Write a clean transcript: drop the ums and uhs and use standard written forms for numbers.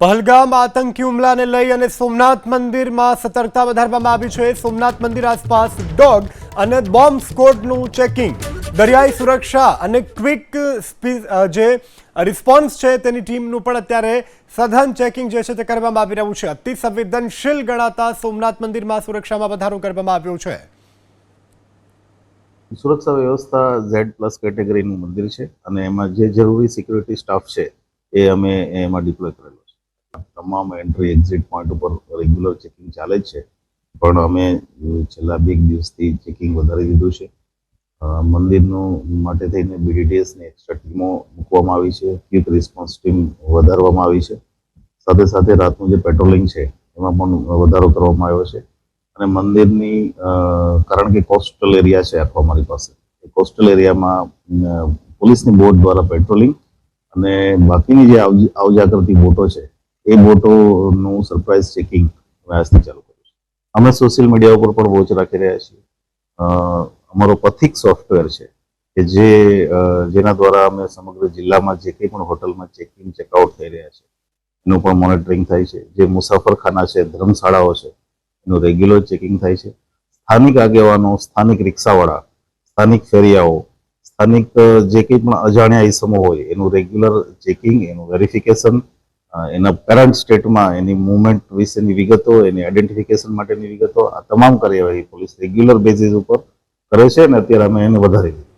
પહલગામ આતંકી હુમલાને લઈ અને સોમનાથ મંદિરમાં સતર્કતા વધારવામાં આવી છે। સોમનાથ મંદિર આસપાસ ડોગ અને બોમ્બ સ્ક્વોડનું ચેકિંગ, દરિયાઈ સુરક્ષા અને ક્વિક જે રિસ્પોન્સ છે તેની ટીમનું પણ અત્યારે સઘન ચેકિંગ જે છે તે કરવામાં આવી રહ્યું છે। અતિ સંવેદનશીલ ગણાતા સોમનાથ મંદિરમાં સુરક્ષામાં વધારો કરવામાં આવ્યો છે। સુરક્ષા વ્યવસ્થા Z+ કેટેગરીનું મંદિર છે અને એમાં જે જરૂરી સિક્યુરિટી સ્ટાફ છે એ અમે એમાં ડિપ્લોય કરેલો છે। તમામ એન્ટ્રી એક્ઝિટ પોઈન્ટ ઉપર રેગ્યુલર ચેકિંગ ચાલે જ છે, પણ અમે છેલ્લા 2 દિવસથી ચેકિંગ વધારી દીધું છે। મંદિરનું માટે થઈને BDTSની એક્સ્ટ્રા ટીમો મૂકવામાં આવી છે, ક્વિક રિસ્પોન્સ ટીમ વધારવામાં આવી છે। સાથે સાથે રાતનું જે પેટ્રોલિંગ છે એમાં પણ વધારો કરવામાં આવ્યો છે। અને મંદિરની કારણ કે કોસ્ટલ એરિયા છે આખો અમારી પાસે, એ કોસ્ટલ એરિયામાં પોલીસની બોટ દ્વારા પેટ્રોલિંગ અને બાકીની જે આવજા કરતી બોટો છે એ બોટોનું સરપ્રાઇઝ ચેકિંગ આજથી ચાલુ કર્યું છે। અમે સોશિયલ મીડિયા ઉપર પણ વોચ રાખી રહ્યા છીએ। અમારો પથિક સોફ્ટવેર છે કે જેના દ્વારા અમે સમગ્ર જિલ્લામાં જે કંઈ પણ હોટલમાં ચેકિંગ ચેકઆઉટ થઈ રહ્યા છે એનું પણ મોનિટરિંગ થાય છે। જે મુસાફરખાના છે, ધર્મશાળાઓ છે, એનું રેગ્યુલર ચેકિંગ થાય છે। સ્થાનિક આગેવાનો, સ્થાનિક રિક્ષાવાળા, સ્થાનિક ફેરિયાઓ, સ્થાનિક જે કંઈ પણ અજાણ્યા ઇસમો હોય એનું રેગ્યુલર ચેકિંગ, એનું વેરિફિકેશન, એના પેરેન્ટ સ્ટેટમાં એની મૂવમેન્ટ વિશેની વિગતો, એની આઈડેન્ટિફિકેશન માટેની વિગતો, આ તમામ કાર્યવાહી પોલીસ રેગ્યુલર બેઝિસ ઉપર કરે છે અને અત્યારે અમે એને વધારી દીધું।